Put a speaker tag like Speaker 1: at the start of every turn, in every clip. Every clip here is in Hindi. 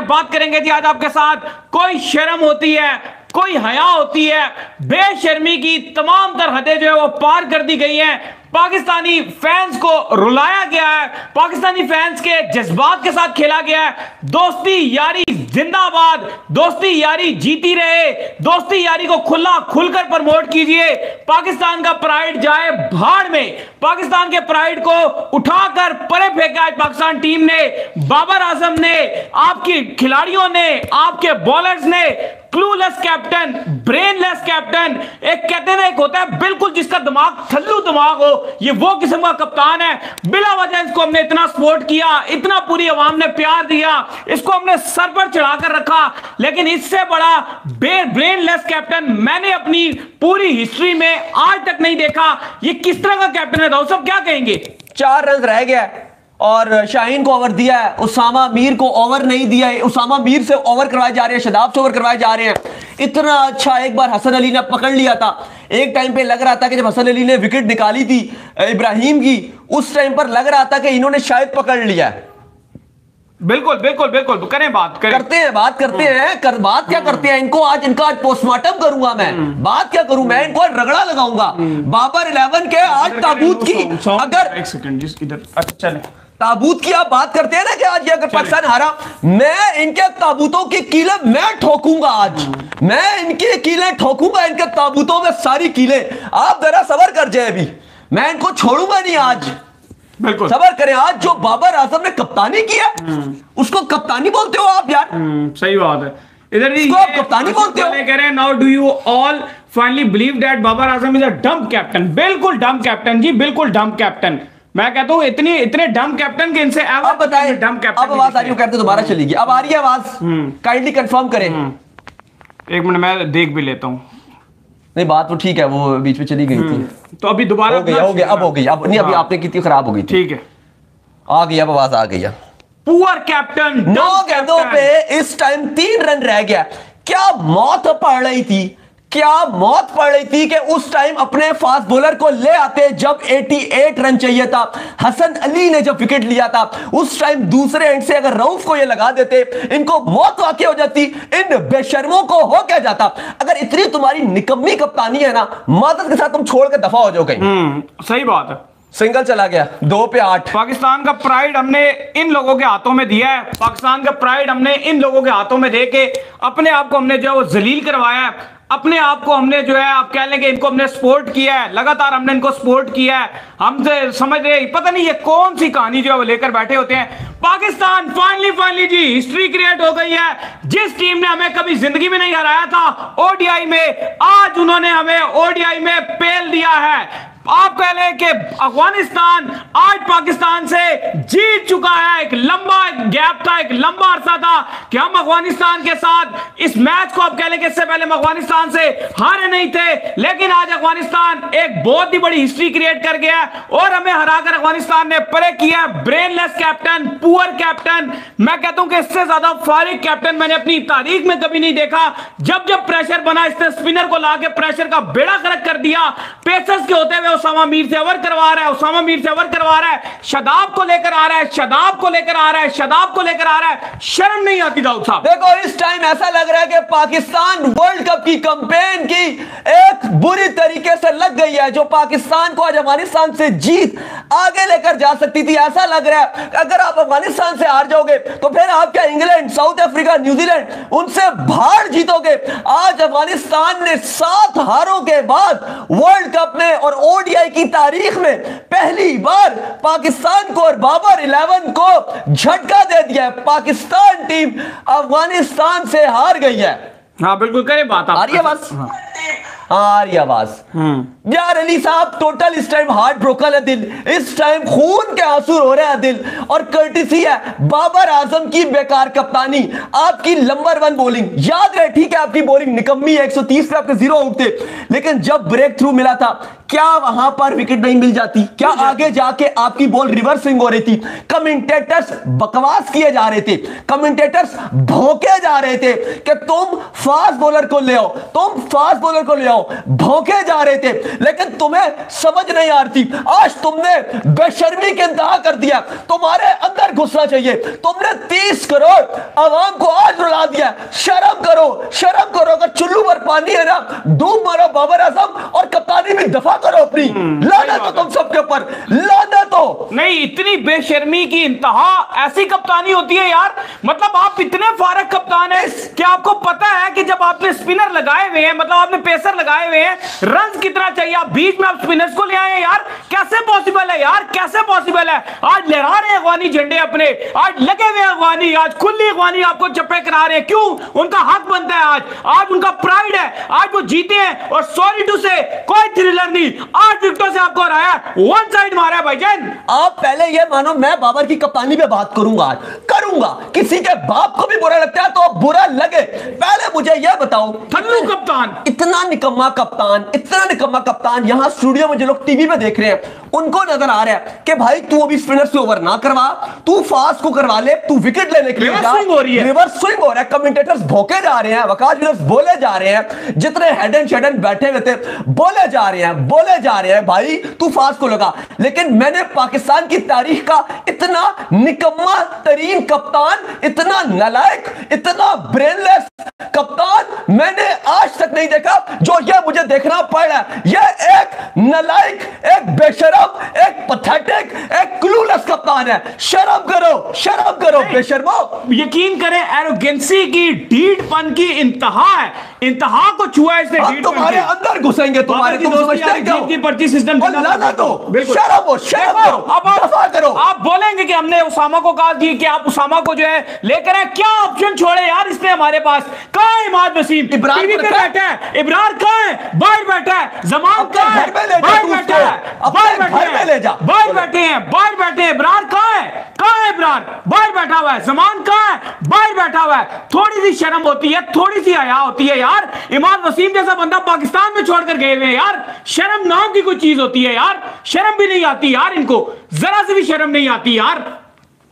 Speaker 1: बात करेंगे जी आज आपके साथ। कोई शर्म होती है, कोई हया होती है, बेशर्मी की तमाम तर हदें जो है वो पार कर दी गई हैं। पाकिस्तानी फैंस को रुलाया गया है, पाकिस्तानी फैंस के जज्बात के साथ खेला गया है। दोस्ती यारी जिंदाबाद, दोस्ती यारी जीती रहे, दोस्ती यारी को खुलकर प्रमोट कीजिए। पाकिस्तान का प्राइड जाए भाड़ में, पाकिस्तान के प्राइड को उठाकर परे फेंका है पाकिस्तान टीम ने, बाबर आजम ने, आपकी खिलाड़ियों ने, आपके बॉलर्स ने। क्लूलेस कैप्टन, ब्रेनलेस कैप्टन, एक कहते हैं ना, एक होता है बिल्कुल जिसका दिमाग थल्लू दिमाग हो, ये वो किस्म का कप्तान है। बिला वजह इसको हमने इतना सपोर्ट किया, इतना पूरी आवाम ने प्यार दिया, इसको हमने सर पर चढ़ाकर रखा, लेकिन इससे बड़ा ब्रेनलेस कैप्टन मैंने अपनी पूरी हिस्ट्री में आज तक नहीं देखा। ये किस तरह का कैप्टन है? साहब क्या कहेंगे?
Speaker 2: 4 रन रह गया और शाहीन को ओवर दिया है, उसामा मीर को ओवर नहीं दिया है। उसामा मीर से ओवर करवाए जा रहे हैं, शदाब से ओवर करवाए जा रहे हैं। इतना अच्छा एक बार हसन अली ने पकड़ लिया था। एक टाइम पे लग रहा था कि जब हसन अली ने विकेट निकाली थी इब्राहिम की, उस टाइम पर लग रहा था कि इन्होंने शायद पकड़ लिया है।
Speaker 1: बिल्कुल बिल्कुल बिल्कुल, करें बात करें।
Speaker 2: करते हैं बात करते हैं बात क्या करते हैं? इनका आज पोस्टमार्टम करूंगा मैं। बात क्या करूं मैं? इनको रगड़ा लगाऊंगा। बाबर 11 के आज ताबूत की, अगर
Speaker 1: एक सेकंड इधर, अच्छा चले,
Speaker 2: ताबूत की आप बात करते हैं ना कि आज ये अगर पाकिस्तान हारा, मैं इनके ताबूतों की कीलें मैं ठोकूंगा। आज मैं इनकी कीलें ठोकूंगा, इनके ताबूतों में सारी कीलें। आप जरा सबर कर जाए, अभी मैं इनको छोड़ूंगा नहीं। आज
Speaker 1: बिल्कुल
Speaker 2: सबर करें। आज जो बाबर आजम ने कप्तानी किया, उसको कप्तानी बोलते हो आप यार?
Speaker 1: सही बात है। इधर
Speaker 2: आप कप्तानी बोलते हो?
Speaker 1: कह रहे हैं now do you all finally believe that Babar Azam is a dumb captain. बिल्कुल डम्प कैप्टन जी, बिल्कुल डम्प कैप्टन। मैं कहता हूं इतने डम्प कैप्टन के इनसे
Speaker 2: अब बताएं,
Speaker 1: डम्प कैप्टन।
Speaker 2: अब आवाज आ रही है, कहते दोबारा चलेगी। अब आ रही है आवाज? काइंडली कंफर्म करें।
Speaker 1: एक मिनट मैं देख भी लेता हूं।
Speaker 2: नहीं बात तो ठीक है, वो बीच में चली गई थी,
Speaker 1: तो अभी दोबारा
Speaker 2: हो गई अब हो गई। अब नहीं, अभी आपने की थी, खराब हो गई थी।
Speaker 1: ठीक है,
Speaker 2: आ गई, अब आवाज आ गई है।
Speaker 1: पुअर कैप्टन,
Speaker 2: 9 गेंदों पे इस टाइम 3 रन रह गया। क्या मौत पड़ रही थी, क्या मौत पड़ रही थी कि उस टाइम अपने फास्ट बॉलर को ले आते जब 88 रन चाहिए था। हसन अली ने जब विकेट लिया था उस टाइम दूसरे एंड से अगर रऊफ को ये लगा देते, इनको मौत वाकई हो जाती, इन बेशर्मों को हो क्या जाता। अगर इतनी तुम्हारी निकम्मी कप्तानी है ना, मदद के साथ तुम छोड़ के दफा हो जाओगे।
Speaker 1: सही बात है।
Speaker 2: सिंगल चला गया, 2 पे 8।
Speaker 1: पाकिस्तान का प्राइड हमने इन लोगों के हाथों में दिया है, पाकिस्तान का प्राइड हमने इन लोगों के हाथों में दे के अपने आप को हमने जो है वो जलील करवाया है। अपने आप को हमने जो है, आप कह लेंगे इनको हमने सपोर्ट किया है, लगातार हमने इनको सपोर्ट किया है। हमसे समझ रहे, पता नहीं ये कौन सी कहानी जो है वो लेकर बैठे होते हैं। पाकिस्तान फाइनली जी हिस्ट्री क्रिएट हो गई है। जिस टीम ने हमें कभी जिंदगी में नहीं हराया था ओडीआई में, आज उन्होंने हमें ओडीआई में पेल दिया है। आप कह लें कि अफगानिस्तान आज पाकिस्तान से जीत चुका है। एक लंबा गैप था, एक लंबा अरसा था कि हम अफगानिस्तान के साथ इस मैच को, आप कह लें कि इससे पहले हम अफगानिस्तान से हारे नहीं थे, लेकिन आज अफगानिस्तान एक बहुत ही बड़ी हिस्ट्री क्रिएट कर गया और हमें हराकर अफगानिस्तान ने परे किया। ब्रेनलेस कैप्टन, पुअर कैप्टन, मैं कहता हूं कि इससे ज्यादा फारिग कैप्टन मैंने अपनी तारीख में कभी नहीं देखा। जब जब प्रेशर बना, इसने स्पिनर को लाके प्रेशर का बेड़ा गर्क कर दिया। पेसर्स के होते हुए उसामा मीर से ओवर करवा रहा है, उसामा मीर से ओवर करवा रहा है, शदाब को लेकर आ रहा है, शदाब को लेकर आ रहा है, शदाब को लेकर आ रहा है। शर्म नहीं आती दाऊद साहब?
Speaker 2: देखो इस टाइम ऐसा लग रहा है कि पाकिस्तान वर्ल्ड कप की कैंपेन की एक बुरी तरीके से लग गई है, जो पाकिस्तान को आज अफगानिस्तान से जीत आगे लेकर जा सकती थी। ऐसा लग रहा है अगर आप अफगानिस्तान से हार जाओगे तो फिर आप क्या इंग्लैंड, साउथ अफ्रीका, न्यूजीलैंड उनसे बाहर जीतोगे। आज अफगानिस्तान ने 7 हारों के बाद वर्ल्ड कप में और ओडीआई की तारीख में पहली बार पाकिस्तान को और बाबर 11 को झटका दे दिया है। पाकिस्तान टीम अफगानिस्तान से हार गई है।
Speaker 1: हाँ बिल्कुल, करें बात।
Speaker 2: आ रही है आवाज? आ रही आवाज? यार अली साहब टोटल इस टाइम हार्ट ब्रोकन है दिल, इस टाइम खून के आंसू हो रहा है दिल, और कर्टिसी है बाबर आजम की बेकार कप्तानी, आपकी नंबर 1 बॉलिंग। याद रहे, ठीक है आपकी बॉलिंग निकम्मी है, 130 पे आपके 0 आउट थे, लेकिन जब ब्रेक थ्रू मिला था क्या वहां पर विकेट नहीं मिल जाती? क्या आगे जाके आपकी बॉल रिवर्स स्विंग हो रही थी? कमेंटेटर्स बकवास किए जा रहे थे, कमेंटेटर्स भौंके जा रहे थे कि तुम फास्ट बॉलर को ले आओ, तुम फास्ट बॉलर को ले आओ। हो, भौंके जा रहे थे, लेकिन तुम्हें समझ नहीं आ रही थी। आज तुमने बेशर्मी के इंतहा कर दिया, तुम्हारे अंदर घुसना चाहिए। तुमने 30 करोड़ आवाम को आज रुला दिया। शर्म करो, शर्म करो। अगर चुल्लू पर पानी है ना, डूब मरो बाबर आजम, और कप्तानी भी दफा करो अपनी। लानत हो तुम सबके ऊपर, लानत हो।
Speaker 1: नहीं, इतनी बेशर्मी की इंतहा ऐसी कप्तानी होती है यार। मतलब आप इतने फारग कप्तान हैं कि आपको पता है कि जब आपने स्पिनर लगाए हुए हैं, मतलब आपने पेसर लगाए हुए हैं, रन कितना चाहिए, आप बीच में आप स्पिनर्स को ले आए हैं यार। कैसे पॉसिबल है यार, कैसे पॉसिबल है? आज लहरा रहे हैं अफगानी झंडे अपने, आज लगे हुए अफगानी, आज खुली अफगानी आपको चप्पे करा रहे हैं। क्यों? उनका हक बनता है। आज उनका प्राइड है, आज वो जीते हैं। और सॉरी टू से कोई थ्रिलर नहीं, 8 विकेटों से आपको हराया, वन साइड मारा है भाईजान।
Speaker 2: आप पहले ये मानो मैं बाबर की कप्तानी पे बात करूंगा, आज करूंगा। किसी के बाप को भी बुरा लगता है तो बुरा लगे। पहले मुझे यह बताओ,
Speaker 1: थल्लू कप्तान,
Speaker 2: इतना निकम्मा कप्तान, इतना निकम्मा कप्तान, यहां स्टूडियो में जो लोग टीवी पे देख रहे हैं उनको नजर आ रहा है कि भाई तू अभी स्पिनर से ओवर ना करवा, तू फास्ट को करवा ले, तू विकेट लेने के लिए
Speaker 1: रिवर्स स्विंग हो रही है,
Speaker 2: रिवर्स स्विंग हो रहा है। कमेंटेटर्स भौंके जा रहे हैं, वकाश विलियम्स बोले जा रहे हैं, जितने हेड एंड शेडन बैठे हुए थे बोले जा रहे हैं, बोले जा रहे हैं भाई तू फास्ट को लगा। लेकिन मैंने पाकिस्तान की तारीख का इतना निकम्मा तरीन कप्तान, इतना नालायक, इतना ब्रेनलेस कप्तान मैंने आज तक नहीं देखा जो ये मुझे देखना पड़ रहा है। यह एक नालायक, एक बेशरम, एक पथेटिक, एक क्लूलेस कप्तान है। शर्म करो, शर्म करो बेशर्मो।
Speaker 1: यकीन करें, एरोगेंसी की, ढीठपन की इंतहा है। इंतहा को छुआ इसने,
Speaker 2: तुम्हारे अंदर घुसेंगे, तुम्हारे तुम समझते हो
Speaker 1: की पर्ची सिस्टम
Speaker 2: लाना दो। शर्म हो, शर्म करो, दफा करो।
Speaker 1: आप बोलेंगे कि हमने उसामा को कहा कि आप उसामा को जो है लेकर आए, क्या ऑप्शन छोड़े यार इसने हमारे पास? कहां है इमाद वसीम? टीवी पे बैठा है। इब्रार कहां है? बाहर बैठा है। जमान कहां है? बाहर बैठा है। बाहर बैठे हैं, बाहर बैठे हैं। इब्रार कहां है? कहां है इब्रार? बाहर बैठा हुआ है। जमान कहां है? बाहर बैठा हुआ है। थोड़ी सी शर्म होती है, थोड़ी सी हया होती है यार। इमाद वसीम जैसा बंदा पाकिस्तान में छोड़कर गए हुए यार। शर्म नाम की कोई चीज होती है यार, शर्म भी नहीं आती यार इनको, जरा से भी शर्म नहीं आती यार।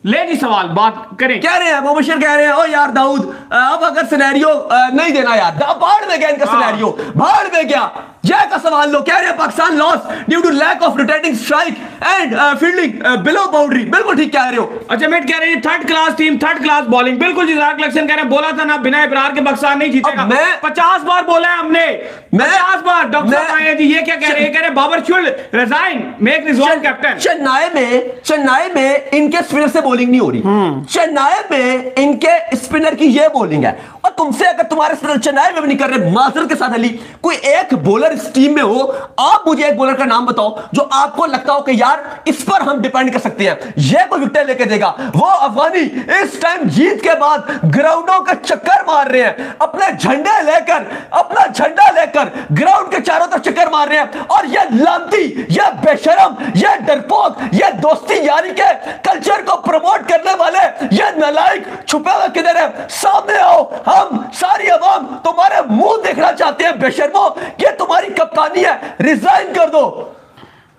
Speaker 1: ले जी सवाल बात करें।
Speaker 2: कह रहे हैं मुबशिर, कह रहे हैं ओ यार दाऊद अब अगर सिनेरियो नहीं देना यार, बाढ़ में गया इनका सिनेरियो, बाढ़ में गया। जय का सवाल लो, कह रहे हैं Pakistan loss due to lack of rotating strike and fielding below boundary. बिल्कुल ठीक कह रहे हो।
Speaker 1: अच्छा मेट कह रहे हैं third class team, third class bowling. बिल्कुल जी, कलेक्शन कह रहे हैं बोला था ना बिना इब्रार के पाकिस्तान नहीं जीतेगा।
Speaker 2: मैं
Speaker 1: 50 बार बोला है हमने, 50 बार। डॉक्टर साहब आए जी, ये क्या कह रहे हैं? कह रहे Babar should resign, make resolve captain.
Speaker 2: Chennai में इनके स्पिनर से बॉलिंग नहीं हो रही, चेन्नई में इनके स्पिनर की ये बॉलिंग है। और तुमसे अगर तुम्हारे स्पिनर चेन्नई में भी नहीं कर रहे, माजरत के साथ अली, कोई एक बॉलर इस टीम में हो, आप मुझे एक बॉलर का नाम बताओ जो आपको लगता हो कि यार इस पर हम डिपेंड कर सकते हैं, ये कोई विकेट लेके देगा। वो अफगानी इस टाइम जीत के बाद ग्राउंडों का चक्कर मार रहे हैं, अपने झंडे लेकर, अपना झंडा लेकर ग्राउंड के चारों तरफ चक्कर मार रहे हैं। और ये लांती, ये बेशरम, ये डरपोक, ये दोस्ती यारी के कल्चर को प्रमोट करने वाले ये नालायक छुपे हुए किधर है? सामने आओ, हम सारी अवाम तुम्हारे मुंह देखना चाहते हैं बेशर्मो। ये तुम्हारी कप्तानी है, रिजाइन कर दो।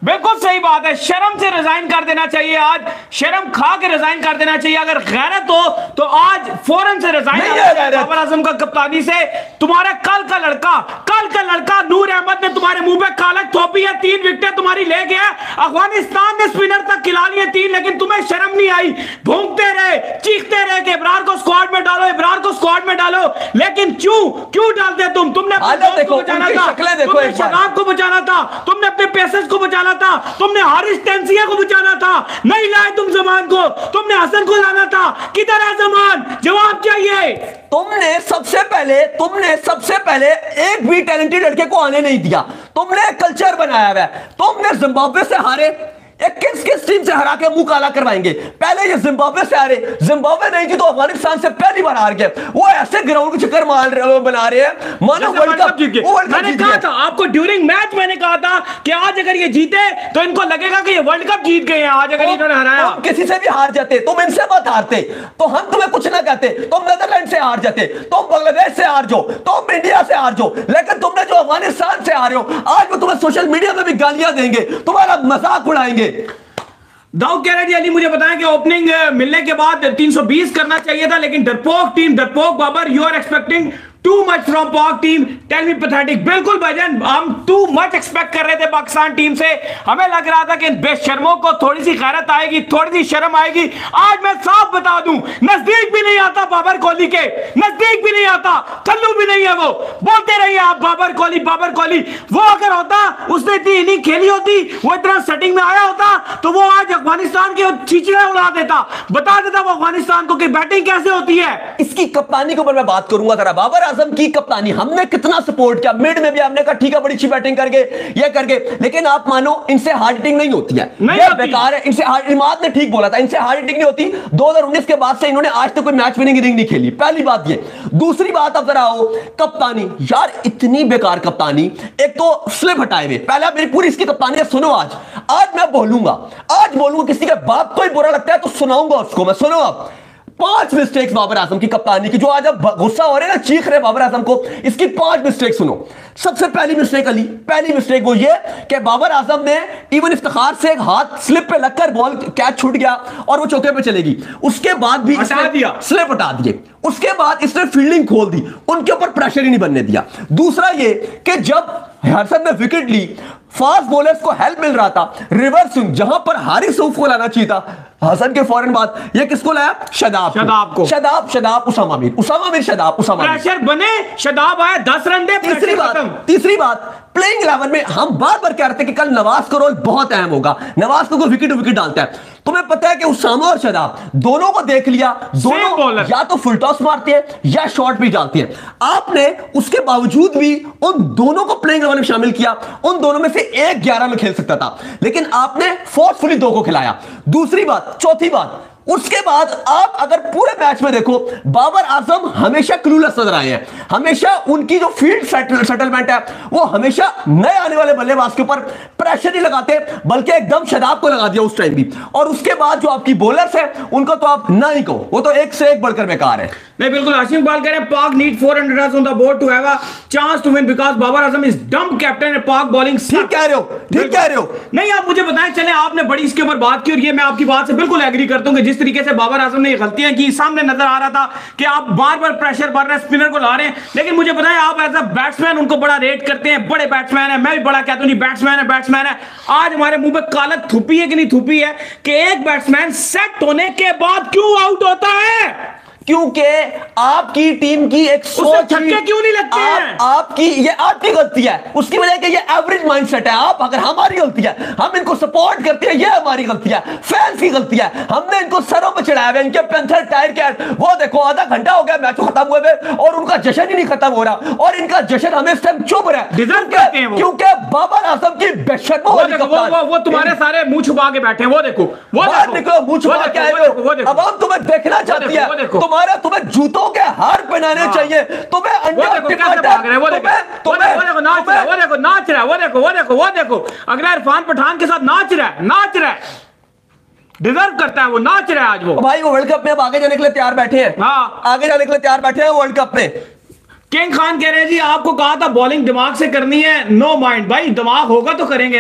Speaker 1: बिल्कुल सही बात है, शर्म से रिजाइन कर देना चाहिए। आज शर्म खा के रिजाइन कर देना चाहिए। अगर गैरत हो तो आज फौरन से रिजाइन बाबर आजम का कप्तानी से। तुम्हारा कल का लड़का नूर अहमद ने तुम्हारे मुंह पे कालक थोपी है, 3 विकेटें तुम्हारी ले गया। अफगानिस्तान ने स्पिनर तक खिला लिए 3, लेकिन तुम्हें शर्म नहीं आई। भूंकते रहे, चीखते रहे कि इब्रार को स्क्वाड में डालो, इब्रार को स्क्वाड में डालो। लेकिन क्यों डालते तुमने अपने दोस्त को बचाना था, तुमने शगाब को बचाना था, तुमने अपने पेसर्स को बचाना था, तुमने हारिस टेंसिया को बचाना था, नहीं लाए तुम जमान को, तुमने हसन को लाना था। किधर है जमान? जवाब चाहिए।
Speaker 2: तुमने सबसे पहले एक भी टैलेंटेड लड़के को आने नहीं दिया। तुमने कल्चर बनाया हुआ है। तुमने जिम्बाब्वे से हारे, किस टीम से हरा के मुंह काला करवाएंगे? पहले ये जिम्बाब्वे से हारे, जिम्बाब्वे नहीं थी तो अफगानिस्तान से पहली बार हार गए। वो ऐसे ग्राउंड के चक्कर बना रहे हैं मानो वर्ल्ड कप जीत गए।
Speaker 1: मैंने कहा था आपको ड्यूरिंग मैच, मैंने कहा था कि आज अगर ये जीते तो इनको लगेगा कि ये वर्ल्ड कप जीत गए हैं। आज अगर इन्होंने हराया,
Speaker 2: तुम किसी से भी हार जाते, तुम इनसे मत हारते तो हम तुम्हें कुछ ना कहते। तुम नीदरलैंड से हार जाते, तुम बांग्लादेश से हार जाओ, तुम इंडिया से हार जाओ, लेकिन तुमने जो अफगानिस्तान से हारे हो, आज वो तुम्हें सोशल मीडिया में भी गालियां देंगे, तुम्हारा मजाक उड़ाएंगे।
Speaker 1: दाऊद कह रहे थे अली मुझे बताएं कि ओपनिंग मिलने के बाद 320 करना चाहिए था, लेकिन डरपोक टीम, डरपोक Babar, you are expecting too much from Pak team, tell me pathetic. बिल्कुल भाईजान, हम टू मच एक्सपेक्ट कर रहे थे पाकिस्तान टीम से। हमें लग रहा था कि बेशर्मों को थोड़ी सी गैरत आएगी, थोड़ी सी शर्म आएगी। आज मैं साफ बता दूं, नजदीक भी नहीं आता बाबर कोहली के, नजदीक भी नहीं आता, कल्लू भी नहीं है वो। बोलते रहिए आप बाबर कोहली बाबर कोहली। वो अगर होता, उसने इतनी इनिंग खेली होती, वो इतना सेटिंग में आया होता, तो वो आज अफगानिस्तान के चीचड़े उड़ा देता, बता देता वो अफगानिस्तान को कि बैटिंग कैसे होती है।
Speaker 2: इसकी कप्तानी के ऊपर मैं बात करूंगा जरा। बाबर आजम की कप्तानी हमने कितना सपोर्ट किया, मिड में भी हमने कहा ठीक है बड़ी अच्छी बैटिंग करके ये करके, लेकिन आप मानो इनसे हार्ड हिटिंग नहीं होती है, ये बेकार है। इनसे हार्ड, इमाद ने ठीक बोला था, इनसे हार्ड हिटिंग नहीं होती। 2019 के बाद से इन्होंने आज तक कोई मैच विनिंग इनिंग नहीं खेली, पहली बात ये। दूसरी बात अब जरा आओ कप्तानी, यार इतनी बेकार कप्तानी। एक तो स्लिप हटाए हुए, पहले मेरी पूरी इसकी कप्तानी सुनो। आज मैं बोलूंगा, किसी के बाप को ही बुरा लगता है तो सुनाऊंगा उसको मैं। सुनो अब 5 मिस्टेक्स बाबर आजम की कप्तानी की, जो आज अब गुस्सा हो रहे हैं ना, चीख रहे बाबर आजम को, इसकी 5 मिस्टेक सुनो। सबसे पहली मिस्टेक अली, पहली मिस्टेक वो ये कि बाबर आजम ने इवन इफ्तिखार से एक हाथ स्लिप पे लगकर बॉल कैच छूट गया और वो चौके पे चलेगी, उसके बाद भी स्लिप हटा दिए। उसके बाद इसने फील्डिंग खोल दी, उनके ऊपर प्रेशर ही नहीं बनने दिया। दूसरा ये कि जब हसन ने विकेट ली, फास्ट बॉलर्स को हेल्प मिल रहा था, रिवर्स स्विंग जहां पर हारिस रऊफ को लाना चाहिए था हसन के फौरन बाद, ये किसको लाया? शादाब को। शादाब उसामा मीर शादाब
Speaker 1: प्रेशर बने, शादाब आया 10 रन दे।
Speaker 2: तीसरी बात प्लेइंग 11 में हम बार बार कह रहे थे कि कल नवाज का रोल बहुत अहम होगा। नवाज को विकेट डालता है, तुम्हें पता है कि उसामा और शादाब दोनों को देख लिया, दोनों या तो फुल टॉस मारते हैं या शॉट भी डालते हैं। आपने उसके बावजूद भी उन दोनों को प्लेइंग 11 में शामिल किया। उन दोनों में से एक 11 में खेल सकता था, लेकिन आपने फोर्सफुली 2 को खिलाया। दूसरी बात, चौथी बात, उसके बाद आप अगर पूरे मैच में देखो, बाबर आजम हमेशा क्लूलेस नजर आए हैं। हमेशा उनकी जो फील्ड सेटलमेंट है वो हमेशा नए आने वाले बल्लेबाज के ऊपर प्रेशर नहीं लगाते, बल्कि एकदम शादाब को लगा दिया उस टाइम भी। और उसके बाद जो आपकी बॉलर्स है उनको तो आप ना ही कहो, वो तो एक से एक बढ़कर बेकार है।
Speaker 1: नहीं बिल्कुल, हाशिम इकबाल कह रहे हैं Pak need 400 runs on the board to have a chance to win because Babar Azam is dumb captain and Pak bowling.
Speaker 2: ठीक कह रहे हो।
Speaker 1: नहीं आप मुझे बताएं, चले आपने बड़ी इसके ऊपर बात की और ये मैं आपकी बात से बिल्कुल एग्री करता हूं कि जिस तरीके से बाबर आजम ने ये गलतियां की, सामने नजर आ रहा था कि आप बार बार प्रेशर बढ़ रहे हैं, स्पिनर को ला रहे हैं। लेकिन मुझे बताएं, आप एज अ बैट्समैन उनको बड़ा रेट करते हैं, बड़े बैट्समैन है, मैं भी बड़ा कहता हूं जी बैट्समैन है। आज हमारे मुंह पे कालक थूपी है कि नहीं थूपी है कि एक बैट्समैन सेट होने के बाद क्यों आउट होता है?
Speaker 2: क्योंकि आपकी टीम की एक सोच
Speaker 1: छक्के क्यों नहीं लगते हैं?
Speaker 2: आपकी ये आपकी गलती है, उसकी वजह कि ये एवरेज माइंडसेट है। आप अगर हमारी गलती है, हम इनको सपोर्ट करते हैं, ये हमारी गलती है, फैंस की गलती है। हमने इनको सरों पे चढ़ाया हुआ, इनके पैंथर टायर के वो देखो आधा घंटा हो गया मैच खत्म हुए और उनका जश्न ही नहीं खत्म हो रहा, और इनका जश्न हमें इस टाइम चुप रहा है क्योंकि बाबर आजम की बेशर्मो
Speaker 1: वो तुम्हारे सारे मुंह छुपा के बैठे हैं। वो देखो,
Speaker 2: निकलो मुंह छुपा के आए हो। अब हम तुम्हें देखना चाहती है, तुम्हें जूतों के हार पहनाने चाहिए, तुम्हें
Speaker 1: वो देखो अगला इरफान पठान के साथ नाच रहा है, डिजर्व करता है, वो नाच रहा है आज। वो
Speaker 2: भाई वो वर्ल्ड कप में अब आगे जाने के लिए तैयार बैठे हैं।
Speaker 1: हाँ,
Speaker 2: आगे जाने के लिए तैयार बैठे हैं वर्ल्ड कप में।
Speaker 1: किंग खान कह रहे हैं जी आपको कहा था बॉलिंग दिमाग से करनी है, नो माइंड। भाई दिमाग होगा तो करेंगे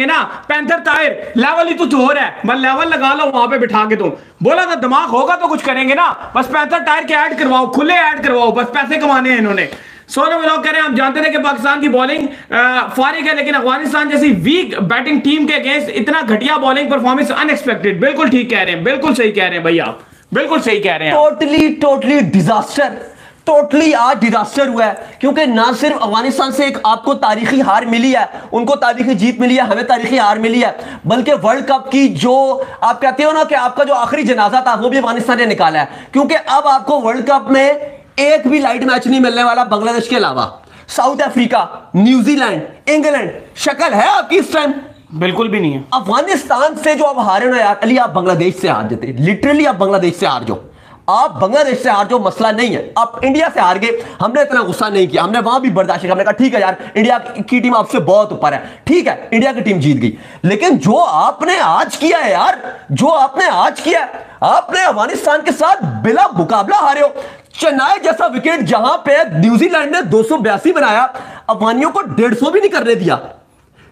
Speaker 1: ना, पैंथर टायर लेवल ही तो हो रहा है, मैं लेवल लगा लो वहां पे बिठा के, तुम बोला था दिमाग होगा तो कुछ करेंगे ना। बस पैंथर टायर के ऐड करवाओ, खुले ऐड करवाओ, बस पैसे कमाने हैं इन्होंने। सोनू लोग कह रहे हैं हम जानते थे कि पाकिस्तान की बॉलिंग फारिग है, लेकिन अफगानिस्तान जैसी वीक बैटिंग टीम के अगेंस्ट इतना घटिया बॉलिंग परफॉर्मेंस अनएक्सपेक्टेड। बिल्कुल ठीक कह रहे हैं, बिल्कुल सही कह रहे हैं भाई, आप बिल्कुल सही कह रहे हैं।
Speaker 2: टोटली डिजास्टर, आज डिजास्टर हुआ है। क्योंकि ना सिर्फ अफगानिस्तान से एक आपको तारीखी हार मिली है, उनको तारीखी जीत मिली है, हमें तारीखी हार मिली है, बल्कि वर्ल्ड कप की जो आप कहते हो ना कि आपका जो आखिरी जनाजा था वो भी अफगानिस्तान ने निकाला है। क्योंकि अब आपको वर्ल्ड कप में एक भी लाइट मैच नहीं मिलने वाला बांग्लादेश के अलावा। साउथ अफ्रीका, न्यूजीलैंड, इंग्लैंड, शक्ल है आपकी इस टाइम?
Speaker 1: बिल्कुल भी नहीं है।
Speaker 2: अफगानिस्तान से जो आप हारे ना यार अली, आप बांग्लादेश से हार जाते, लिटरली आप बांग्लादेश से हार जाओ, आप बांग्लादेश से हार जो मसला नहीं है। आप इंडिया से हार गए, हमने इतना गुस्सा नहीं किया, हमने वहां भी बर्दाश्त किया, हमने कहा ठीक है यार इंडिया की टीम आपसे बहुत ऊपर है, ठीक है इंडिया की टीम जीत गई। लेकिन जो आपने आज किया है यार, आपने अफगानिस्तान के साथ बिला मुकाबला हारे हो। चेन्नई जैसा विकेट जहां पे न्यूजीलैंड ने 282 बनाया, अफगानियों को 150 भी नहीं करने दिया।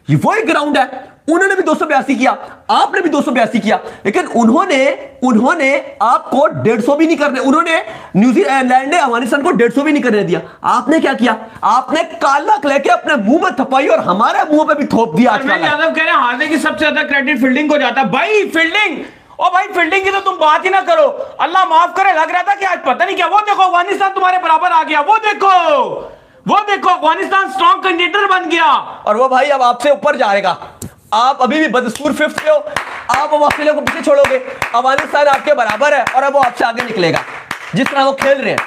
Speaker 2: ये वही ग्राउंड है, उन्होंने भी 282 किया, आपने भी 282 किया, लेकिन उन्होंने आपको 150 भी नहीं करने, उन्होंने न्यूजीलैंड ने अफगानिस्तान को 150 भी नहीं करने दिया। आपने क्या किया? आपने काला लेके अपने मुंह में थपाई और हमारे मुंह पे भी थोप दिया।
Speaker 1: यादव कह रहे हैं हारने की सबसे ज्यादा क्रेडिट फील्डिंग को जाता है। भाई फील्डिंग, ओ भाई फील्डिंग की तो तुम बात ही ना करो, अल्लाह माफ करे, लग रहा था कि आज पता नहीं क्या, वो देखो अफगानिस्तान तुम्हारे बराबर आ गया, वो देखो अफगानिस्तान स्ट्रॉन्ग कैंडिडेट बन गया।
Speaker 2: और वो भाई अब आपसे ऊपर जाएगा, आप अभी भी बदसूर 5th पे हो, आप अब ऑस्ट्रेलिया को पीछे छोड़ोगे, अफगानिस्तान आपके बराबर है और अब वो आपसे आगे निकलेगा। जिस तरह वो खेल रहे हैं,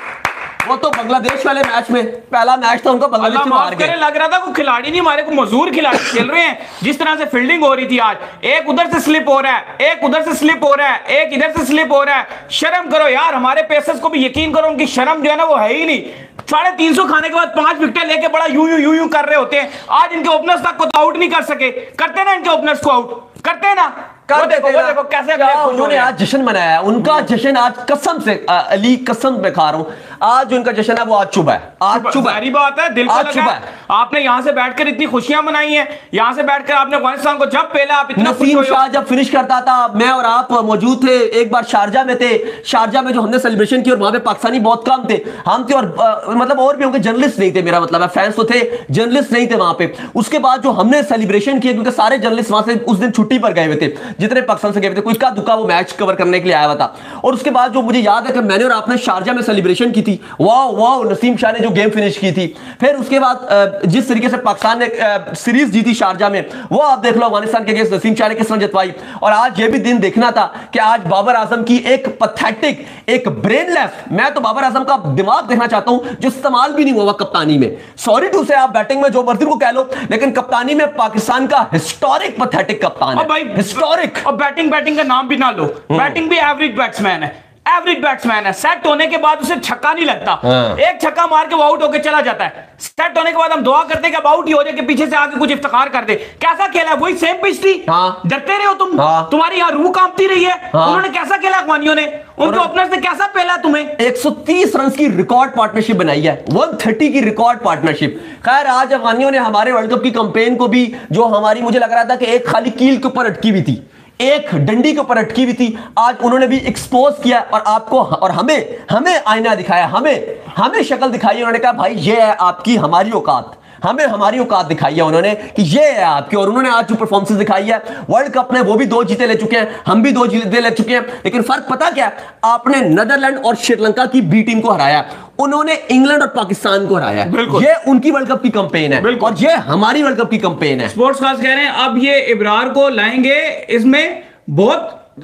Speaker 2: वो तो बांग्लादेश वाले मैच में, पहला मैच था उनका, बांग्लादेश से मार गए।
Speaker 1: लग रहा था कोई खिलाड़ी नहीं मारे, कोई मजदूर खिलाड़ी खेल रहे हैं। जिस तरह से फील्डिंग हो रही थी आज, एक उधर से स्लिप हो रहा है, एक उधर से स्लिप हो रहा है, एक इधर से स्लिप हो रहा है। शर्म करो यार, हमारे पेसर्स को भी यकीन करो, उनकी शर्म जो है ना वो है ही नहीं। 350 खाने के बाद 5 विकेट लेके बड़ा यूं कर रहे होते हैं। आज इनके ओपनर्स तक को आउट नहीं कर सके, करते ना इनके ओपनर्स को आउट करते ना। वो देखो कैसे
Speaker 2: उन्होंने आज जश्न मनाया, उनका जश्न आज कसम से अली कसम में खा रहा हूं, आज उनका जश्न है वो आज चुबा है, आज चुबा
Speaker 1: है। बात है, दिल को लगा है। आपने यहां से बैठकर इतनी खुशियां मनाई हैं, यहां से बैठकर आपने अफगानिस्तान को जब पहला आप इतना
Speaker 2: नसीम शाह जब फिनिश करता था, मैं और आप मौजूद थे, एक बार शारजा में थे, शारजा में जो हमने सेलिब्रेशन की और वहां पे पाकिस्तानी बहुत कम थे, हम थे और मतलब और भी होंगे, जर्नलिस्ट नहीं थे, मेरा मतलब है फैंस तो थे, जर्नलिस्ट नहीं थे वहां पे। उसके बाद जो हमने सेलिब्रेशन किया, क्योंकि सारे जर्नलिस्ट वहां से उस दिन छुट्टी पर गए हुए थे, जितने पाकिस्तान से गए थे, कोई का दुक्का वो मैच कवर करने के लिए आया हुआ था। और उसके बाद जो मुझे याद है कि मैंने और आपने शारजा में सेलिब्रेशन की थी, वाह नसीम शाह ने जो गेम फिनिश की थी। फिर उसके बाद जिस तरीके से पाकिस्तान ने सीरीज जीती शारजा में, वो आप देख लो अफगानिस्तान के अगेंस्ट नसीम शाह ने किस तरह जितवाई। और आज ये भी दिन देखना था कि आज बाबर आजम की एक पैथेटिक, एक ब्रेनलेस, मैं तो बाबर आजम का दिमाग देखना चाहता हूं जो इस्तेमाल भी नहीं हुआ कप्तानी में। सॉरी टू से, आप बैटिंग में जो मर्जी को कह लो, लेकिन कप्तानी में पाकिस्तान का हिस्टोरिक पैथेटिक कप्तान है, हिस्टोरिक।
Speaker 1: और बैटिंग का नाम भी ना लो, बैटिंग भी एवरेज बैट्समैन है, एवरेज बैट्समैन है। सेट होने के बाद उसे छक्का नहीं लगता, एक छक्का मार के वो आउट होकर चला जाता है। सेट होने के बाद हम दुआ करते हैं कि अब आउट ही हो जाए, कि पीछे से आके कुछ इफ्तिखार कर दे। कैसा खेला है, वही सेम पिच थी। डरते रहे हो तुम, तुम्हारी यहाँ रूह कांपती रही है। उन्होंने कैसा खेला अफगानियों ने, उनके ओपनर से कैसा पहला तुम्हें
Speaker 2: 130 रन की रिकॉर्ड पार्टनरशिप बनाई है, 130 की रिकॉर्ड पार्टनरशिप। खैर आज अफगानियों ने हमारे वर्ल्ड कप की कैंपेन को भी, जो हमारी मुझे लग रहा था कि एक खाली कील के ऊपर अटकी हुई थी, एक डंडी के ऊपर अटकी हुई थी, आज उन्होंने भी एक्सपोज किया और आपको और हमें आईना दिखाया, हमें शक्ल दिखाई। उन्होंने कहा भाई ये है आपकी हमारी औकात, हमें हमारी औकात दिखाई है उन्होंने कि ये है आपकी। और उन्होंने आज जो परफॉर्मेंस दिखाई है वर्ल्ड कप में, वो भी 2 जीते ले चुके हैं, हम भी 2 जीते ले चुके हैं, लेकिन फर्क पता क्या है? आपने नीदरलैंड और श्रीलंका की बी टीम को हराया, उन्होंने इंग्लैंड और पाकिस्तान को हराया। ये उनकी वर्ल्ड कप की कैंपेन है और ये हमारी वर्ल्ड कप की कैंपेन है।
Speaker 1: स्पोर्ट्स खास कह रहे हैं अब ये इब्रार को लाएंगे, इसमें बहुत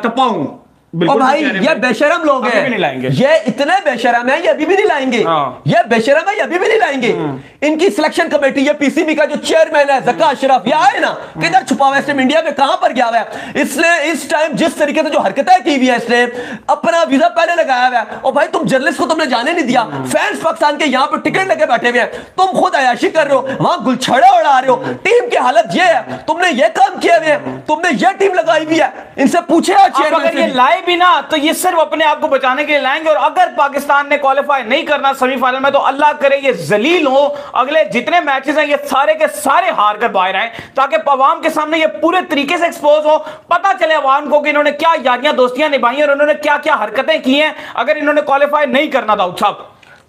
Speaker 1: तपाऊं।
Speaker 2: और भाई ये बेशरम लोग हैं, ये इतने बेशरम है, ये अभी भी नहीं लाएंगे। ये बेशरम है, ये अभी भी नहीं लाएंगे। इनकी सिलेक्शन कमेटी, ये पीसीबी का जो चेयरमैन है जका अशरफ, ये आए ना, किधर छुपा हुआ है इसने, इंडिया में कहां पर गया हुआ है इसने? इस टाइम जिस तरीके से जो हरकतें की हुई है इसने, अपना वीजा पहले लगाया हुआ है। और भाई तुम जर्नलिस्ट को तुमने जाने नहीं दिया, फैंस पाकिस्तान के यहाँ पे टिकट लगे बैठे हुए हैं, तुम खुद अयाशी कर रहे हो, वहां गुलछड़े उड़ा रहे हो। टीम की हालत ये है, तुमने ये काम किए हुए, तुमने ये टीम लगाई हुई है, इनसे पूछे चेयरमैन
Speaker 1: भी ना, तो ये सिर्फ अपने आप को बचाने के लिए लाएंगे। और अगर पाकिस्तान ने क्वालिफाई नहीं करना सेमीफाइनल में, तो अल्लाह करे ये जलील हो, अगले जितने मैचेस हैं ये सारे के सारे हार कर बाहर आए, ताकि अवाम के सामने ये पूरे तरीके से एक्सपोज हो, पता चले अवाम को कि इन्होंने क्या यारियां दोस्तियां निभाई और उन्होंने क्या क्या हरकतें की हैं, अगर इन्होंने क्वालिफाई नहीं करना था। साहब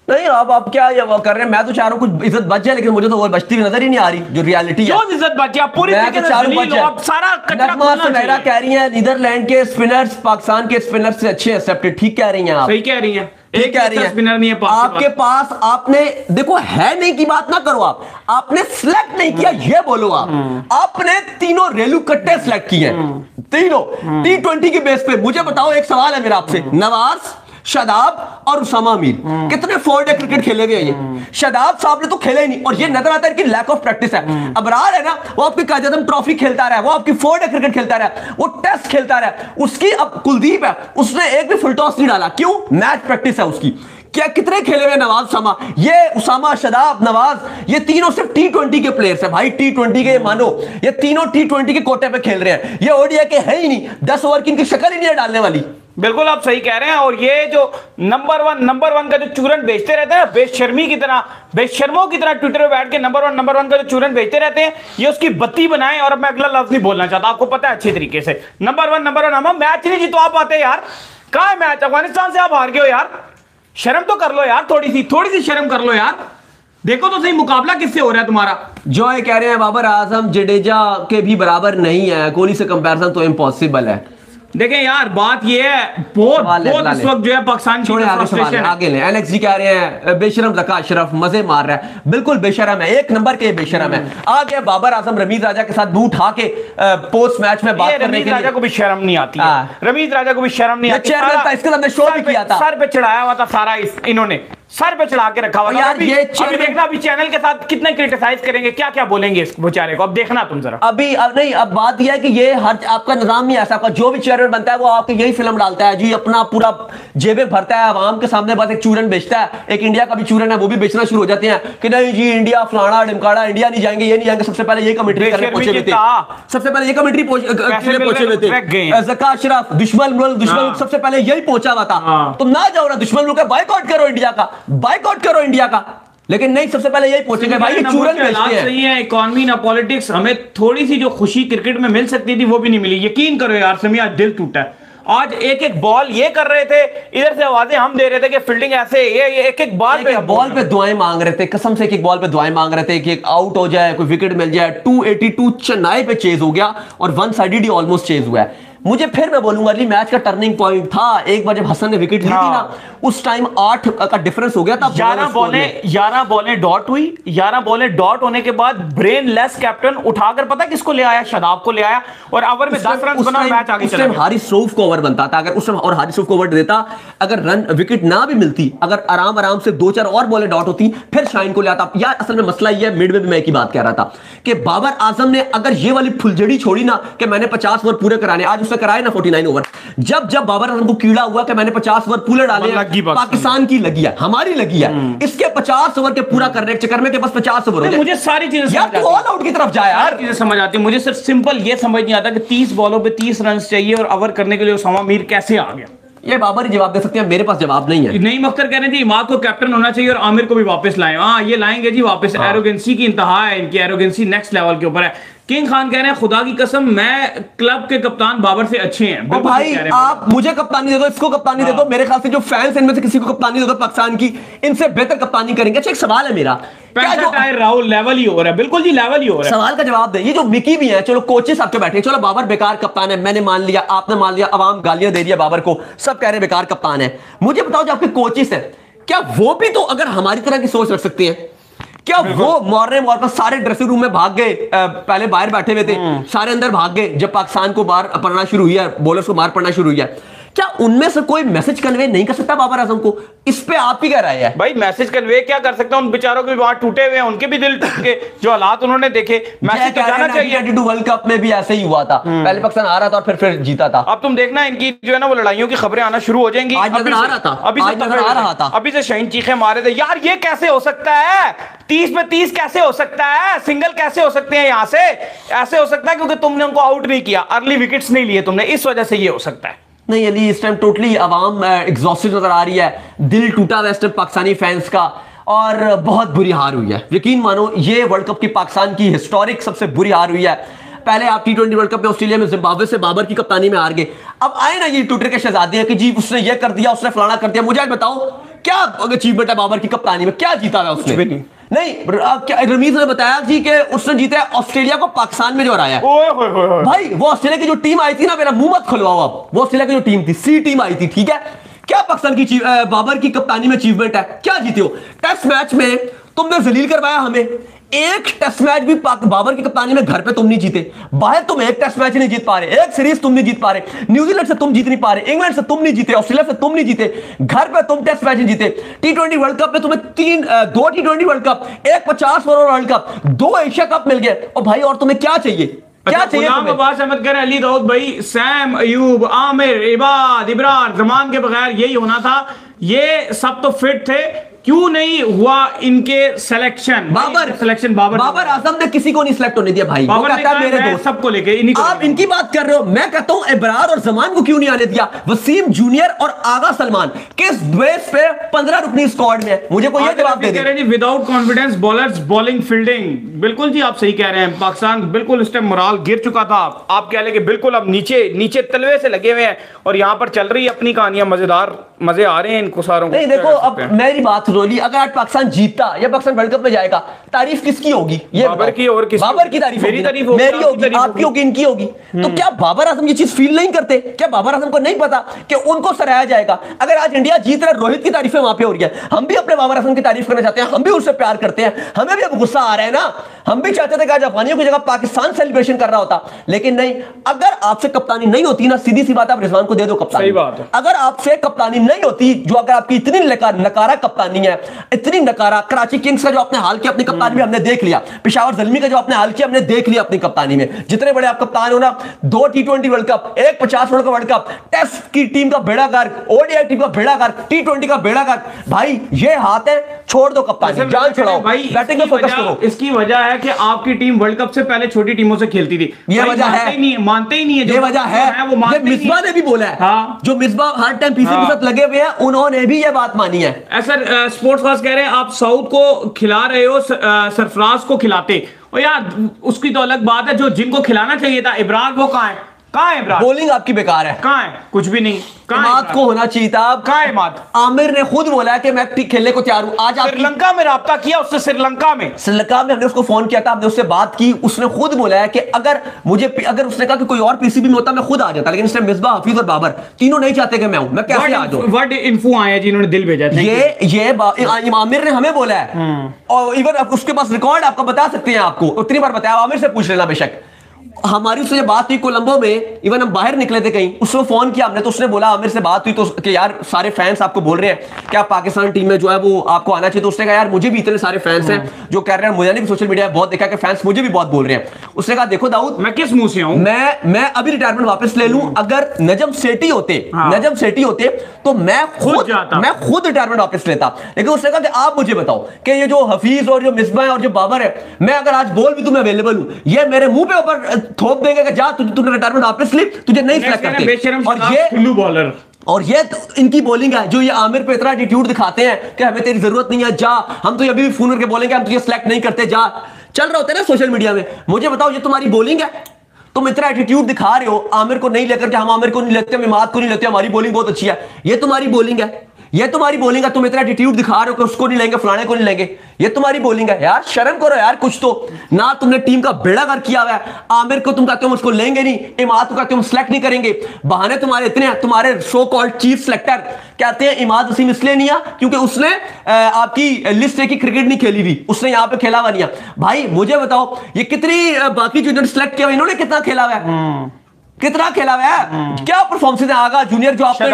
Speaker 2: नहीं, अब आप क्या कर रहे हैं? मैं तो चाह रहा हूं कुछ इज्जत बच जाए, लेकिन मुझे तो वो बचती हुई नजर ही नहीं आ रही जो रियलिटी है।
Speaker 1: क्यों इज्जत बच जाए? पूरी तरीके से सारा
Speaker 2: कचरा कह रही हैं, नीदरलैंड के स्पिनर्स पाकिस्तान के स्पिनर्स से अच्छे एक्सेप्टेड। ठीक कह रही हैं आप,
Speaker 1: सही कह रही हैं।
Speaker 2: एक कह रही है स्पिनर नहीं है आपके पास, आपने देखो है नहीं की बात ना करो, आपने सिलेक्ट नहीं किया ये बोलो। आपने तीनों रेलू कट्टे सिलेक्ट किए, तीनों T20 की बेस पे। मुझे बताओ, एक सवाल है मेरा आपसे, नवाज, शादाब और उसामा मीर कितने 4 डे क्रिकेट खेले हुए हैं ये? शादाब साहब ने तो खेले ही नहीं, और ये नजर आता है कि लैक ऑफ प्रैक्टिस है। अबरार है ना, वो आपकी कायदे ट्रॉफी खेलता रहा, वो आपकी 4 डे क्रिकेट खेलता रहा, वो टेस्ट खेलता रहा। उसकी अब कुलदीप है, उसने एक भी फुल टॉस नहीं डाला, क्यों? मैच प्रैक्टिस है उसकी। क्या कितने खेले हुए नवाज, उसामा, ये उसामा, शादाब, नवाज, ये तीनों सिर्फ T20 के प्लेयर्स हैं भाई, T20 के। मानो ये तीनों T20 के कोटे पे खेल रहे हैं, ये ओडीआई के है ही नहीं, 10 ओवर की इनकी शक्ल ही नहीं है डालने वाली।
Speaker 1: बिल्कुल आप सही कह रहे हैं। और ये जो नंबर वन का जो चूरन बेचते रहते हैं बेशर्मी की तरह, बेशर्मों की तरह ट्विटर पे बैठ के नंबर वन का जो चूरन बेचते रहते हैं, ये उसकी बत्ती बनाएं। और अब मैं अगला लफ्ज नहीं बोलना चाहता, आपको पता है अच्छी तरीके से। नंबर वन हम मैच नहीं जीतो आप आते यार, कहां है मैच? अफगानिस्तान से आप हार गए हो यार, शर्म तो कर लो यार, थोड़ी सी शर्म कर लो यार। देखो तो सही मुकाबला किससे हो रहा है तुम्हारा।
Speaker 2: जो ये कह रहे हैं बाबर आजम जडेजा के भी बराबर नहीं है, कोहली से कंपैरिजन तो इम्पॉसिबल है।
Speaker 1: देखें यार बात ये है, बहुत इस वक्त जो है पाकिस्तान
Speaker 2: छोड़े आगे ले। एलेक्स जी कह रहे हैं बेशरम ज़का अशरफ मजे मार रहा है, बिल्कुल बेशरम है, एक नंबर के बेशरम है। आगे बाबर आजम रमीज राजा के साथ मुंह उठा के पोस्ट मैच में बात करने के लिए।
Speaker 1: राजा को भी शर्म नहीं आती है, रमीज राजा को भी शर्म नहीं आती।
Speaker 2: चेयरमैन था, इसके सामने शो भी किया था,
Speaker 1: सर पे चढ़ाया हुआ था सारा, इन्होंने सर पे चढ़ा के रखा हुआ था।
Speaker 2: यार ये
Speaker 1: अभी देखना, अभी चैनल के साथ कितना क्रिटिसाइज करेंगे, क्या क्या बोलेंगे इस बेचारे को, अब देखना तुम जरा।
Speaker 2: अभी अब नहीं, अब बात यह है कि ये हर आपका निजाम ही ऐसा, आपका जो भी चेयरमैन बनता है वो आपकी यही फिल्म डालता है जी, अपना पूरा जेबे भरता है, आवाम के सामने बस एक चूरन बेचता है। एक इंडिया का भी चूरन है, वो भी बेचना शुरू हो जाते हैं कि नहीं जी इंडिया फलाना ढिमकाड़ा, इंडिया नहीं जाएंगे, ये नहीं जाएंगे। सबसे पहले ये कमेंट्री करने पहुंचे हुए थे, सबसे पहले ये कमेंट्री पहुंचे हुए थे। ज़का अशरफ दुश्मन मुल्क सबसे पहले यही पहुंचा हुआ था। तुम ना जाओ ना दुश्मन मुल्क का, बायकॉट करो इंडिया का, बायकॉट करो इंडिया का, लेकिन नहीं, सबसे पहले यही पहुंचेंगे भाई, ये चूरन बेचते हैं।
Speaker 1: सही है, इकोनॉमी ना पॉलिटिक्स। हमें थोड़ी सी जो खुशी क्रिकेट में मिल सकती थी वो भी नहीं मिली। यकीन करो यार समी, आज दिल टूटा है। आज एक बॉल ये कर रहे थे, इधर से आवाजें हम दे रहे थे कि फील्डिंग ऐसे, ये एक बॉल पे
Speaker 2: दुआएं मांग रहे थे, कसम से एक बॉल पे दुआएं मांग रहे थे कि एक आउट हो जाए, कोई विकेट मिल जाए। 282 चेन्नई पे चेज हो गया और 1 साइडेड ही ऑलमोस्ट चेज हुआ है। मुझे फिर मैं बोलूंगा जी मैच का टर्निंग पॉइंट था एक बार जब हसन ने विकेट ली थी ना, उस टाइम 8 का डिफरेंस हो गया था।
Speaker 1: 11 बॉलें डॉट हुई, 11 बॉलें डॉट होने के बाद ब्रेन लेस कैप्टन उठाकर पता किसको ले आया? शादाब को ले आया और ओवर में 10 रन बना, मैच आगे चला गया।
Speaker 2: हारिस रऊफ को ओवर बनता था अगर उस टाइम, और हारिस रऊफ को ओवर देता, अगर रन विकेट ना भी मिलती, अगर आराम से 2-4 और बॉलें डॉट होती, फिर शाइन को ले आता। यार असल में मसला ये है, मिड में भी मैं एक ही बात कह रहा था कि बाबर आजम ने अगर ये वाली फुलझड़ी छोड़ी ना कि मैंने 50 ओवर पूरे कराने, आज उसने कराए ना 49 ओवर। जब बाबर आजम को कीड़ा हुआ कि मैंने 50 ओवर पूरे डाले, पाकिस्तान की लगी है, हमारी लगी है, इसके 50 ओवर के पूरा करने के चक्कर में कि बस 50 ओवर हो जाए।
Speaker 1: मुझे सारी चीजें
Speaker 2: यार तू ऑल आउट की तरफ जाए यार,
Speaker 1: चीजें समझ आती है। मुझे सिर्फ सिंपल ये समझ नहीं आता कि 30 बॉलों पे 30 रन चाहिए और ओवर करने के लिए उसामा मीर कैसे आ गया?
Speaker 2: ये बाबर ही जवाब दे सकते हैं, मेरे पास जवाब नहीं है।
Speaker 1: नहीं मख्तर कह रहे हैं जी इमाद को कैप्टन होना चाहिए और आमिर को भी वापस लाएं। हाँ ये लाएंगे जी वापस। एरोगेंसी की इंतहा है, इनकी एरोगेंसी नेक्स्ट लेवल के ऊपर है। किंग खान कह रहे हैं खुदा की कसम मैं क्लब के कप्तान बाबर से अच्छे हैं।
Speaker 2: भाई आप मुझे कप्तानी दे दो, इसको कप्तानी दे दो, मेरे ख्याल से जो फैंस इनमें से किसी को कप्तानी दे दो पाकिस्तान की, इनसे बेहतर कप्तानी करेंगे। अच्छा एक सवाल है मेरा,
Speaker 1: राहुल लेवल ही हो रहा है, बिल्कुल जी लेवल ही हो रहा है।
Speaker 2: सवाल का जवाब दे। ये जो मिकी भी है, चलो कोचेस आपके बैठे, चलो बाबर बेकार कप्तान है, मैंने मान लिया, आपने मान लिया, अवाम गालियां दे रही है बाबर को, सब कह रहे हैं बेकार कप्तान है। मुझे बताओ जो आपके कोचेस हैं, क्या वो भी तो अगर हमारी तरह की सोच रख सकते हैं? क्या वो मॉर्निंग वॉक पर सारे ड्रेसिंग रूम में भाग गए, पहले बाहर बैठे हुए थे, सारे अंदर भाग गए जब पाकिस्तान को बाहर पड़ना शुरू हुई है, बॉलर्स को मार पड़ना शुरू हुई है? क्या उनमें से कोई मैसेज कन्वे नहीं कर सकता बाबर आजम को? इस पे आप ही क्या राय है?
Speaker 1: भाई मैसेज कन्वे क्या कर सकता है? उन बेचारों के भी वहां टूटे हुए हैं, उनके भी दिल टूट के, जो हालात उन्होंने देखे। मैसेज तो जाना चाहिए।
Speaker 2: 1992 वर्ल्ड कप में भी ऐसे ही हुआ था, पहले पाकिस्तान आ रहा था और फिर जीता था।
Speaker 1: अब तुम देखना इनकी जो है ना वो लड़ाइयों की खबरें आना शुरू हो जाएंगी।
Speaker 2: आज नजर आ रहा था,
Speaker 1: अभी से शहीन चीखे मारे थे यार, ये कैसे हो सकता है? 30 पे 30 कैसे हो सकता है? सिंगल कैसे हो सकते हैं? यहां से ऐसे हो सकता है क्योंकि तुमने उनको आउट नहीं किया, अर्ली विकेट्स नहीं लिए तुमने, इस वजह से ये हो सकता है।
Speaker 2: नहीं अली, इस टाइम टोटली आवाम एग्जॉस्टेड नजर आ रही है, दिल टूटा वेस्ट पाकिस्तानी फैंस का, और बहुत बुरी हार हुई है। यकीन मानो ये वर्ल्ड कप की पाकिस्तान की हिस्टोरिक सबसे बुरी हार हुई है। पहले आप T20 वर्ल्ड कप में ऑस्ट्रेलिया में जिम्बाब्वे से बाबर की कप्तानी में हार गए, अब आए ना ये ट्विटर के शहजादे हैं कि जी उसने ये कर दिया, उसने फलाना कर दिया। मुझे आज बताओ क्या अचीवमेंट है बाबर की कप्तानी में? क्या जीता है उसने? नहीं रमीज ने बताया जी कि उसने जीता ऑस्ट्रेलिया को पाकिस्तान में जो हराया। भाई वो ऑस्ट्रेलिया की जो टीम आई थी ना, मेरा मुंह मत खुलवाओ अब, वो ऑस्ट्रेलिया की जो टीम थी, सी टीम आई थी, ठीक है? क्या पाकिस्तान की बाबर की कप्तानी में अचीवमेंट है? क्या जीते हो? टेस्ट मैच में तुमने जलील करवाया हमें, एक टेस्ट मैच भी बाबर की कप्तानी में घर पे तुम नहीं जीते, बाहर तुम एक टेस्ट मैच नहीं जीत पा रहे, एक सीरीज तुम नहीं जीत पा रहे, न्यूजीलैंड से तुम जीत नहीं पा रहे, इंग्लैंड से तुम नहीं जीते, ऑस्ट्रेलिया से तुम नहीं जीते, घर पे तुम टेस्ट मैच नहीं जीते। T20 वर्ल्ड कप में तुम्हें 2 T20 वर्ल्ड कप, एक 50 over world cup, 2 Asia cup मिल गए, और भाई और तुम्हें क्या चाहिए? क्या चाहिए?
Speaker 1: अब्बास अहमद कह रहे अली दाऊद भाई, सैम, अयूब, आमिर, इबाद, इब्रार, जमान के बगैर यही होना था। ये सब तो फिट थे, क्यों नहीं हुआ इनके सिलेक्शन?
Speaker 2: बाबर आजम ने किसी को नहीं सिलेक्ट होने दिया भाई।
Speaker 1: बाबर ने कहा मेरे दोस्त सबको लेके इन्हीं को।
Speaker 2: आप इनकी बात कर रहे हो, मैं कहता हूं इब्रार और जमान को क्यों नहीं आने दिया? वसीम जूनियर और आगा सलमान किस बेस पे 15 रुकनी स्क्वाड में? मुझे कोई जवाब दे दे।
Speaker 1: Without confidence bowlers bowling fielding. बिल्कुल जी, आप सही कह रहे हैं। पाकिस्तान बिल्कुल इस टाइम मोराल गिर चुका था। आप कह लें कि बिल्कुल अब नीचे तलवे से लगे हुए हैं और यहाँ पर चल रही है अपनी कहानियां। मजेदार मजे आ रहे हैं इनको सारों को। नहीं
Speaker 2: देखो, अब मेरी बात सुनोली, अगर आज पाकिस्तान जीतता या पाकिस्तान वर्ल्ड कप में जाएगा, तारीफ किसकी होगी? ये
Speaker 1: बाबर की और किसकी?
Speaker 2: बाबर की तारीफ, मेरी तारीफ, मेरी होगी, आपकी होगी, इनकी होगी। तो क्या बाबर आजम ये चीज फील नहीं करते? क्या बाबर आजम को नहीं पता कि उनको सराहा जाएगा? अगर आज इंडिया जीत रहा है, रोहित की तारीफें वहां पे हो रही है, हम भी अपने बाबर आजम की तारीफ करना चाहते हैं, हम भी उससे प्यार करते हैं, हमें भी अब गुस्सा आ रहा है ना। हम भी चाहते थे कि आज अफगानियों की जगह पाकिस्तान सेलिब्रेशन कर रहा होता, लेकिन नहीं। अगर आपसे कप्तानी नहीं होती ना, सीधी सी बात, आप रिजवान को दे दो कप्तानी।
Speaker 1: सही बात है।
Speaker 2: अगर आपसे कप्तानी नहीं होती, जो अगर आपकी इतनी नकारा कप्तानी है, इतनी नकारा, कराची किंग्स का जो आपने हाल किया अपनी कप्तानी में हमने देख लिया, पेशावर ज़ल्मी का जो आपने हाल किया हमने देख लिया अपनी कप्तानी में। जितने बड़े आप कप्तान हो ना, 2 T20 वर्ल्ड कप, एक 50 ओवर का वर्ल्ड कप, टेस्ट की टीम का बेड़ा गर्क, ओडीआई टीम का बेड़ा गर्क, T20 का बेड़ा गर्क। भाई ये हाथ है, छोड़ दो कप्तानी, जान छुड़ाओ, बैटिंग में फोकस करो।
Speaker 1: इसकी वजह है कि आपकी टीम वर्ल्ड कप से पहले छोटी टीमों से खेलती थी।
Speaker 2: ये वजह है,
Speaker 1: मानते ही नहीं है।
Speaker 2: ये वजह है, वो मिसबा ने भी बोला है। हाँ। जो मिसबा हर टाइम पीसी के साथ लगे हुए हैं, उन्होंने भी ये बात मानी है।
Speaker 1: सर स्पोर्ट्स खास कह रहे हैं आप साउथ को खिला रहे हो, सरफराज को खिलाते। और यार उसकी तो अलग बात है, जो जिनको खिलाना चाहिए था, इब्रार, वो कहाँ है? कहाँ है इब्रार?
Speaker 2: बॉलिंग आपकी बेकार है।
Speaker 1: कहाँ है? कुछ भी नहीं।
Speaker 2: इमाद को होना चाहिए था।
Speaker 1: कहाँ है इमाद?
Speaker 2: आमिर ने खुद बोला है कि मैं खेलने को तैयार हूं। आज
Speaker 1: श्रीलंका में राब्ता किया उससे, श्रीलंका में
Speaker 2: हमने उसको फोन किया था, हमने उससे बात की, उसने खुद बोला है कि अगर उसने कहा कि कोई और पीसीबी में होता मैं खुद आ जाता, लेकिन इसने मिसबा, हफीज और बाबर तीनों नहीं चाहते कि मैं हूं, मैं कैसे आ जाऊं?
Speaker 1: वर्ड इन्फो आए हैं जिन्होंने दिल भेजा था।
Speaker 2: ये आमिर ने हमें बोला है, और इवन उसके पास रिकॉर्ड आपको बता सकते हैं, आपको उतनी बार बताया, आमिर से पूछ लेना बेशक। हमारी उससे बात हुई कोलंबो में, इवन हम बाहर निकले थे कहीं, उसको फोन किया हमने, तो उसने बोला, आमिर से बात हुई तो कि यार सारे फैंस आपको बोल रहे हैं कि आप पाकिस्तान टीम में जो है वो आपको आना चाहिए। तो उसने कहा यार मुझे भी इतने सारे फैंस हैं जो कह रहे हैं, मुझे भी सोशल मीडिया में बहुत देखा कि फैंस मुझे भी बहुत बोल रहे हैं। उसने कहा देखो दाऊद,
Speaker 1: मैं किस मुंह से हूं,
Speaker 2: मैं अभी रिटायरमेंट वापस ले लूं, अगर नजम सेठी होते तो मैं खुद रिटायरमेंट वापस लेता। लेकिन उसने कहा कि आप मुझे बताओ कि ये जो हफीज और जो मिसबा है और जो बाबर है, मैं अगर आज बोल भी तुम्हें अवेलेबल हूं, ये मेरे मुंह पे ऊपर थोप देंगे कि जा तूने रिटायरमेंट वापस ली, तुझे नहीं सिलेक्ट करते। और ये इनकी बॉलिंग है, जो ये आमिर पे इतना एटीट्यूड दिखाते हैं कि हमें तेरी जरूरत नहीं है, जा, हम तो अभी भी फोन करके बोलेंगे हम तुझे सिलेक्ट नहीं करते, जा। चल रहा होता है ना सोशल मीडिया में। मुझे बताओ ये तुम्हारी बॉलिंग है? तुम इतना एटीट्यूड दिखा रहे हो आमिर को नहीं लेकर के, हम आमिर को नहीं लेते, हम इमाद को नहीं लेते, हमारी बॉलिंग बहुत अच्छी है। ये तुम्हारी बॉलिंग है, ये तुम्हारी बॉलिंग है। तुम इतना एटीट्यूड दिखा रहे हो कि उसको नहीं लेंगे, फलाने को नहीं लेंगे, ये तुम्हारी बॉलिंग है। यार शर्म करो यार कुछ तो। ना तुमने टीम का बेड़ा गर्क किया हुआ है। आमिर को तुम कहते हो उसको लेंगे नहीं, इमाद को कहते हो सिलेक्ट नहीं करेंगे। बहाने तुम्हारे इतने हैं। तुम्हारे सो कॉल्ड चीफ सिलेक्टर कहते हैं इमाद वसीम इसलिए नहीं आया क्योंकि उसने आपकी लिस्ट की क्रिकेट नहीं खेली हुई, उसने यहाँ पे खेला हुआ नहीं है। भाई मुझे बताओ ये कितनी बाकी जो सिलेक्ट किया हुआ इन्होंने कितना खेला हुआ है, कितना खेला हुआ है, क्या परफॉर्मेंस है? आगा जूनियर जो आपने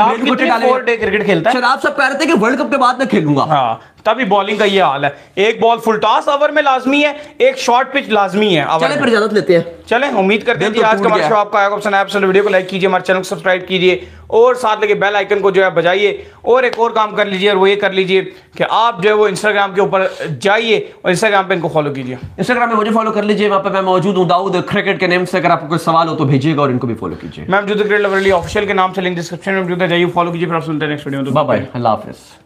Speaker 1: क्रिकेट खेलता है,
Speaker 2: शराब सब कह रहे थे कि वर्ल्ड कप के बाद मैं खेलूंगा।
Speaker 1: हाँ, तभी बॉलिंग का ये हाल है। एक बॉल फुल टॉस ओवर में लाजमी है, एक शॉर्ट पिच लाजमी है।
Speaker 2: चले फिर इजाजत लेते हैं।
Speaker 1: चलें, उम्मीद करते हैं कि आज का हमारा शो आपको आएगा पसंद आया। पसंद वीडियो को लाइक कीजिए, हमारे चैनल को सब्सक्राइब कीजिए और साथ लेके बेल आइकन को जो है बजाइए। और एक और काम कर लीजिए, और वो ये कर लीजिए कि आप जो है वो इंस्टाग्राम के ऊपर जाइए और इंस्टाग्राम पे इनको फॉलो कीजिए।
Speaker 2: इंस्टाग्राम में मुझे फॉलो कर लीजिए, वहां पे मैं मौजूद हूं दाऊद क्रिकेट के नेम से। अगर आपको कोई सवाल हो तो भेजिएगा और इनको भी फॉलो कीजिए।
Speaker 1: मैं मौजूद क्रिकेट लवर ऑफिशियल के नाम से लिंक डिस्क्रिप्शन में मौजूद है, जाइए फॉलो कीजिए। फिर आप सुनते हैं नेक्स्ट वीडियो में।
Speaker 2: बाय बाय, अल्लाह हाफिज़।